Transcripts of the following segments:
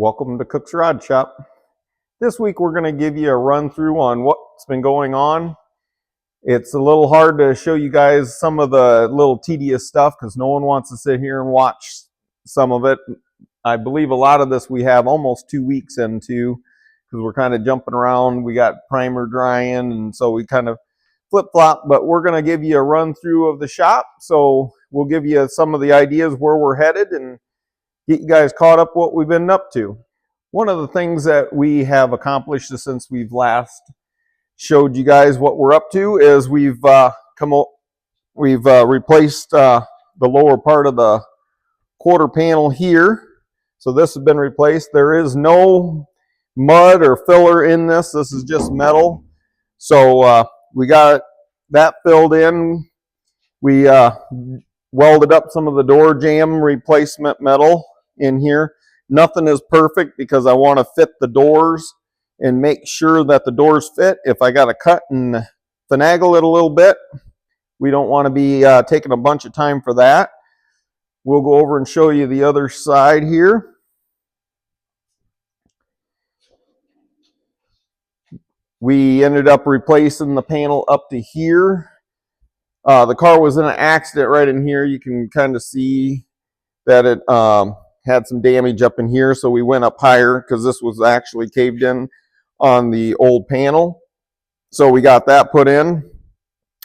Welcome to Cook's Rod Shop. This week we're going to give you a run through on what's been going on. It's a little hard to show you guys some of the little tedious stuff because no one wants to sit here and watch some of it. I believe a lot of this we have almost 2 weeks into because we're kind of jumping around. We got primer drying, and so we kind of flip-flop, but we're going to give you a run through of the shop. So we'll give you some of the ideas where we're headed and get you guys caught up what we've been up to. One of the things that we have accomplished since we've last showed you guys what we're up to is we've replaced the lower part of the quarter panel here. So this has been replaced. There is no mud or filler in this. This is just metal. So we got that filled in. We welded up some of the door jamb replacement metal in here. Nothing is perfect because I want to fit the doors and make sure that the doors fit. If I got to cut and finagle it a little bit, we don't want to be taking a bunch of time for that. We'll go over and show you the other side here. We ended up replacing the panel up to here. The car was in an accident right in here. You can kind of see that it had some damage up in here, so we went up higher because this was actually caved in on the old panel. So we got that put in.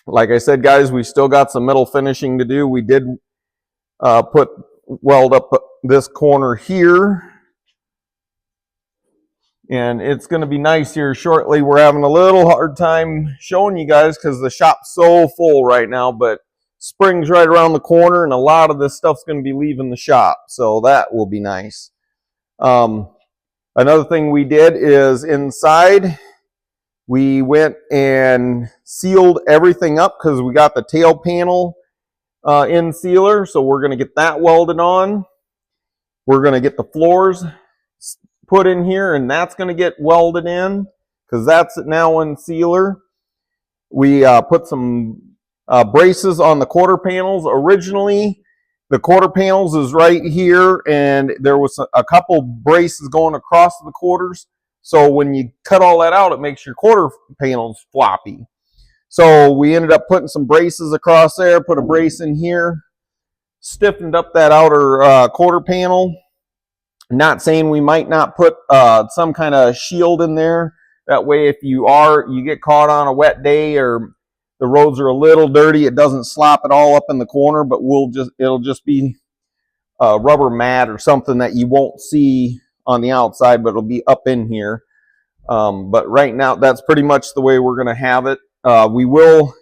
Like I said, guys, we still got some metal finishing to do. We did weld up this corner here, and it's going to be nice here shortly. We're having a little hard time showing you guys because the shop's so full right now, but spring's right around the corner and a lot of this stuff's going to be leaving the shop, so that will be nice. Another thing we did is inside we went and sealed everything up because we got the tail panel in sealer, so we're going to get that welded on. We're going to get the floors put in here, and that's going to get welded in because that's now in sealer. We put some braces on the quarter panels. Originally, the quarter panels is right here, and there was a couple braces going across the quarters. So when you cut all that out, it makes your quarter panels floppy. So we ended up putting some braces across there, put a brace in here, stiffened up that outer quarter panel. Not saying we might not put some kind of shield in there. That way, if you get caught on a wet day or the roads are a little dirty, it doesn't slop it all up in the corner, but it'll just be a rubber mat or something that you won't see on the outside, but it'll be up in here. But right now, that's pretty much the way we're going to have it. We will,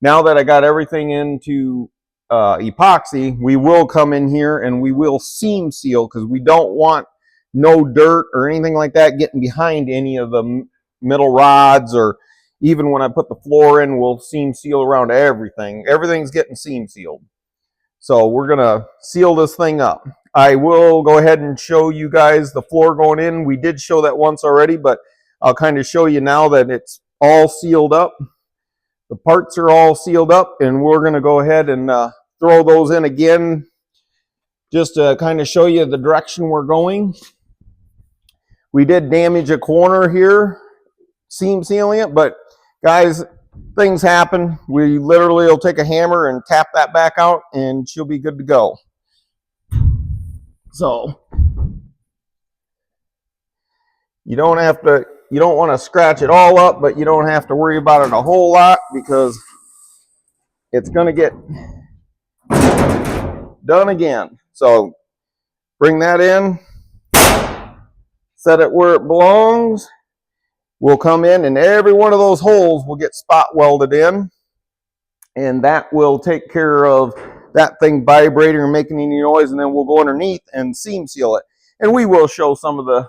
now that I got everything into epoxy, we will come in here and we will seam seal because we don't want no dirt or anything like that getting behind any of the middle rods, or even when I put the floor in, we'll seam seal around everything. Everything's getting seam sealed. So we're going to seal this thing up. I will go ahead and show you guys the floor going in. We did show that once already, but I'll kind of show you now that it's all sealed up. The parts are all sealed up, and we're going to go ahead and throw those in again just to kind of show you the direction we're going. We did damage a corner here, seam sealing it, but guys, things happen. We literally will take a hammer and tap that back out and she'll be good to go. So you don't want to scratch it all up, but you don't have to worry about it a whole lot because it's going to get done again. So bring that in, set it where it belongs. We'll come in and every one of those holes will get spot welded in, and that will take care of that thing vibrating or making any noise, and then we'll go underneath and seam seal it. And we will show some of the,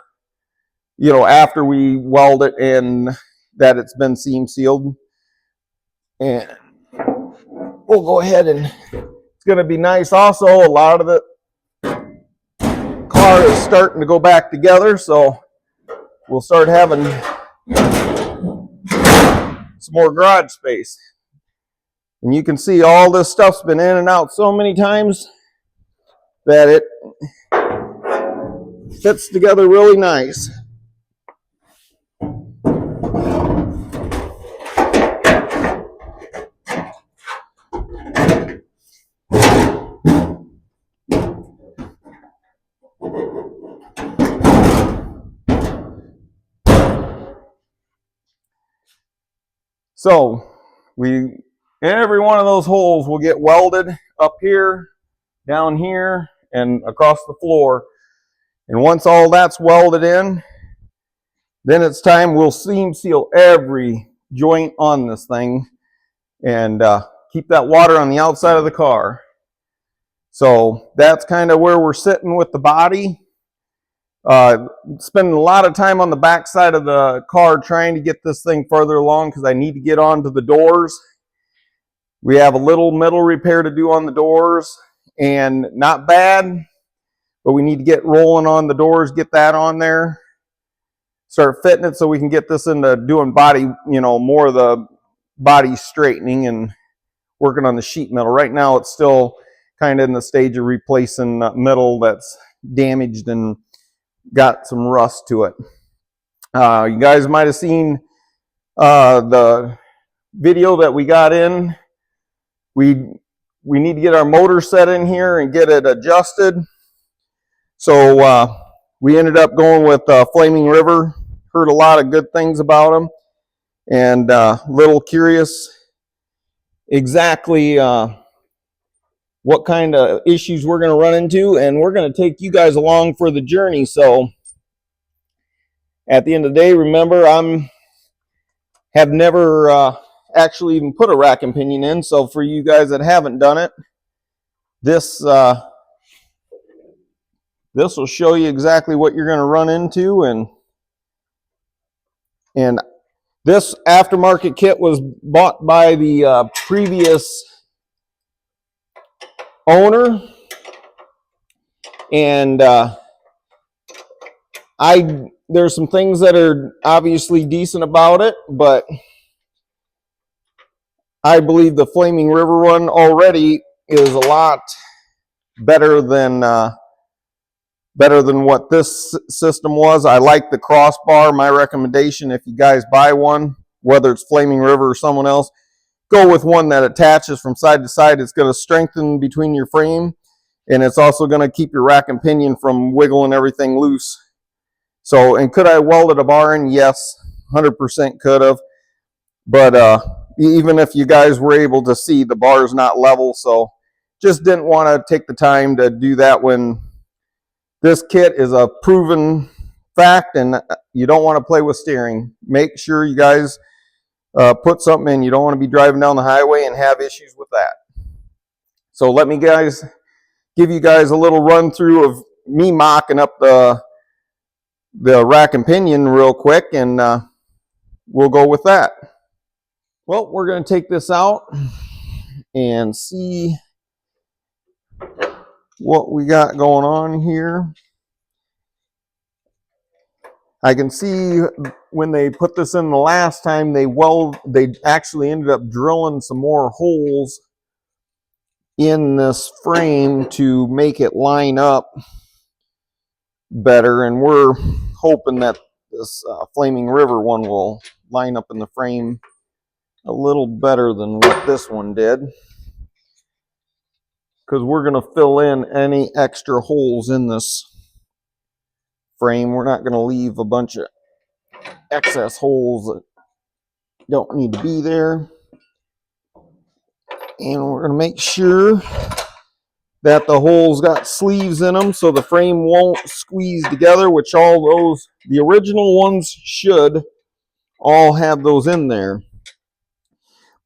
after we weld it and that it's been seam sealed. And we'll go ahead, and it's going to be nice also. A lot of the car is starting to go back together, so we'll start having some more garage space. And you can see all this stuff's been in and out so many times that fits together really nice. So every one of those holes will get welded up here, down here, and across the floor. And once all that's welded in, then it's time we'll seam seal every joint on this thing and keep that water on the outside of the car. So that's kind of where we're sitting with the body. Spending a lot of time on the back side of the car trying to get this thing further along because I need to get onto the doors. We have a little metal repair to do on the doors, and not bad, but we need to get rolling on the doors, get that on there, start fitting it so we can get this into doing body, more of the body straightening and working on the sheet metal. Right now it's still kind of in the stage of replacing metal that's damaged and got some rust to it. You guys might have seen the video that we got in. We need to get our motor set in here and get it adjusted. So we ended up going with Flaming River. Heard a lot of good things about them, and little curious exactly what kind of issues we're going to run into, and we're going to take you guys along for the journey. So at the end of the day, remember, have never actually even put a rack and pinion in. So for you guys that haven't done it, this will show you exactly what you're going to run into. And this aftermarket kit was bought by the previous owner, and there's some things that are obviously decent about it, but I believe the Flaming River one already is a lot better than what this system was. I like the crossbar. My recommendation, if you guys buy one, whether it's Flaming River or someone else, go with one that attaches from side to side. It's going to strengthen between your frame, and it's also going to keep your rack and pinion from wiggling everything loose. So, and could I have welded a bar in? Yes, 100% could have. But even if you guys were able to see, the bar is not level, so just didn't want to take the time to do that when this kit is a proven fact, and you don't want to play with steering. Make sure you guys put something in. You don't want to be driving down the highway and have issues with that. So let me give you guys a little run through of me mocking up the rack and pinion real quick, and we'll go with that. Well, we're going to take this out and see what we got going on here. I can see when they put this in the last time, they actually ended up drilling some more holes in this frame to make it line up better, and we're hoping that this Flaming River one will line up in the frame a little better than what this one did, because we're going to fill in any extra holes in this frame. We're not going to leave a bunch of excess holes that don't need to be there, and we're going to make sure that the holes got sleeves in them so the frame won't squeeze together, which the original ones should all have those in there.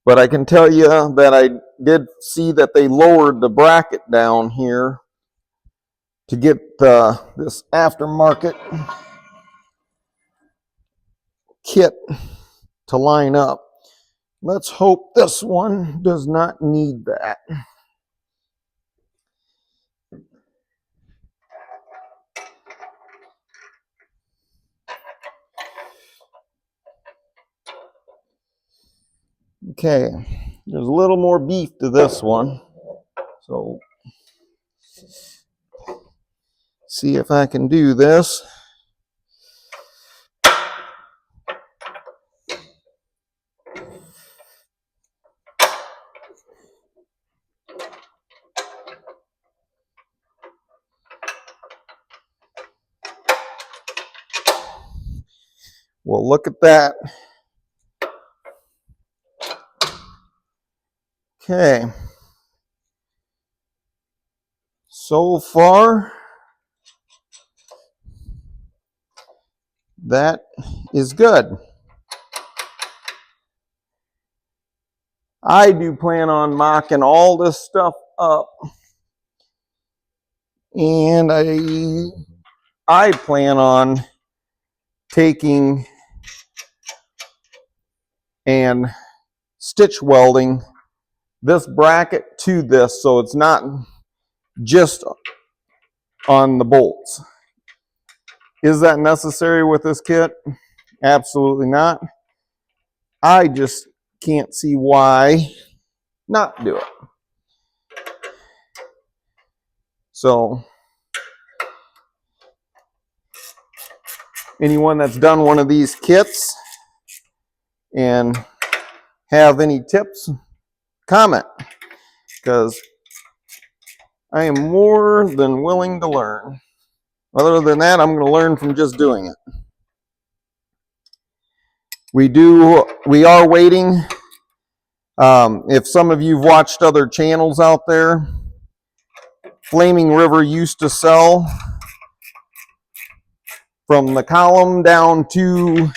But I can tell you that I did see that they lowered the bracket down here to get this aftermarket kit to line up. Let's hope this one does not need that. Okay, there's a little more beef to this one. So See if I can do this. Well, look at that. Okay. So far, that is good. I do plan on mocking all this stuff up. And I plan on taking and stitch welding this bracket to this so it's not just on the bolts. Is that necessary with this kit? Absolutely not. I just can't see why not do it. So anyone that's done one of these kits and have any tips, comment, because I am more than willing to learn. Other than that, I'm going to learn from just doing it. We are waiting. If some of you've watched other channels out there, Flaming River used to sell from the column down to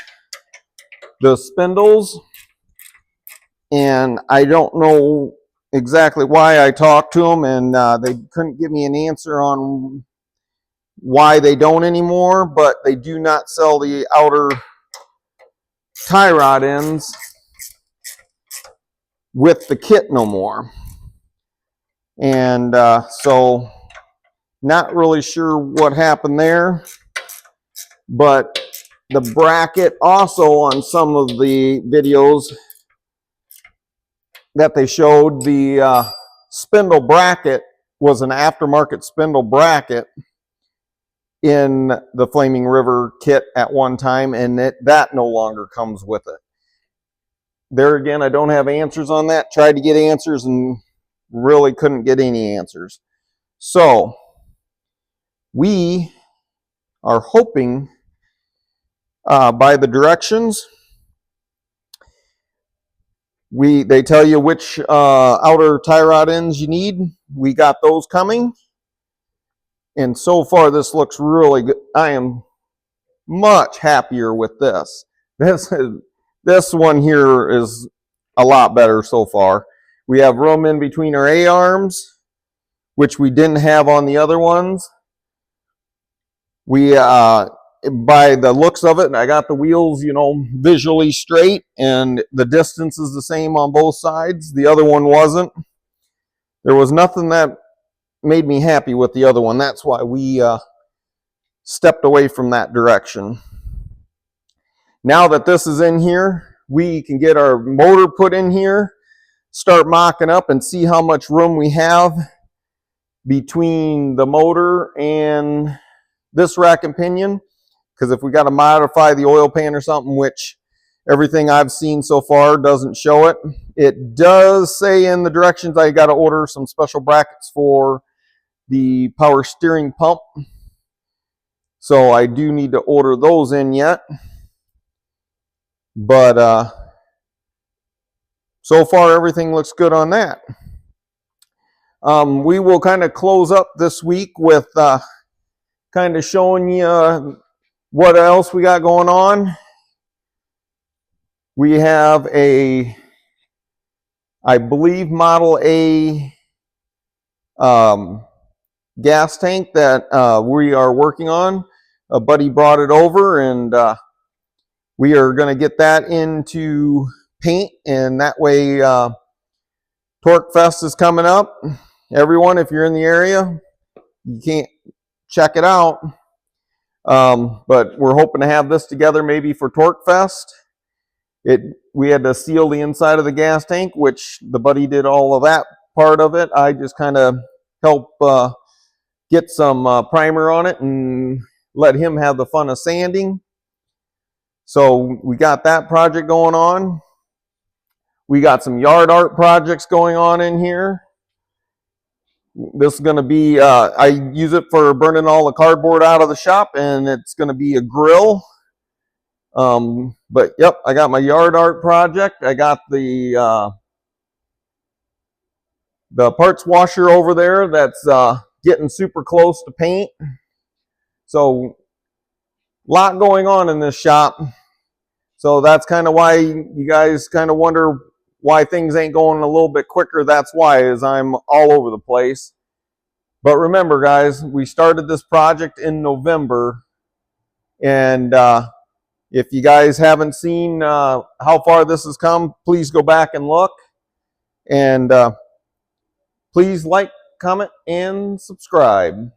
the spindles, and I don't know exactly why. I talked to them and they couldn't give me an answer on why they don't anymore, but they do not sell the outer tie rod ends with the kit no more. And so not really sure what happened there, but the bracket also on some of the videos that they showed, the spindle bracket was an aftermarket spindle bracket in the Flaming River kit at one time, and that no longer comes with it. There again, I don't have answers on that. Tried to get answers and really couldn't get any answers. So we are hoping by the directions, they tell you which outer tie rod ends you need. We got those coming. And so far, this looks really good. I am much happier with this. This one here is a lot better so far. We have room in between our A-arms, which we didn't have on the other ones. We, by the looks of it, I got the wheels, visually straight, and the distance is the same on both sides. The other one wasn't. There was nothing that made me happy with the other one. That's why we stepped away from that direction. Now that this is in here, we can get our motor put in here, start mocking up, and see how much room we have between the motor and this rack and pinion. Because if we got to modify the oil pan or something, which everything I've seen so far doesn't show it, it does say in the directions I got to order some special brackets for the power steering pump. So I do need to order those in yet. But so far everything looks good on that. We will kind of close up this week with kind of showing you what else we got going on. We have I believe, Model A gas tank that we are working on. A buddy brought it over, and we are going to get that into paint, and that way Torque Fest is coming up. Everyone, if you're in the area, you can't check it out. But we're hoping to have this together maybe for Torque Fest. We had to seal the inside of the gas tank, which the buddy did all of that part of it. I just kind of help get some primer on it and let him have the fun of sanding. So we got that project going on. We got some yard art projects going on in here. This is going to be, I use it for burning all the cardboard out of the shop, and it's going to be a grill. But yep, I got my yard art project. I got the parts washer over there that's getting super close to paint. So a lot going on in this shop. So that's kind of why you guys kind of wonder why things ain't going a little bit quicker. That's why, is I'm all over the place. But remember, guys, we started this project in November, and if you guys haven't seen how far this has come, please go back and look. And please like, comment, and subscribe.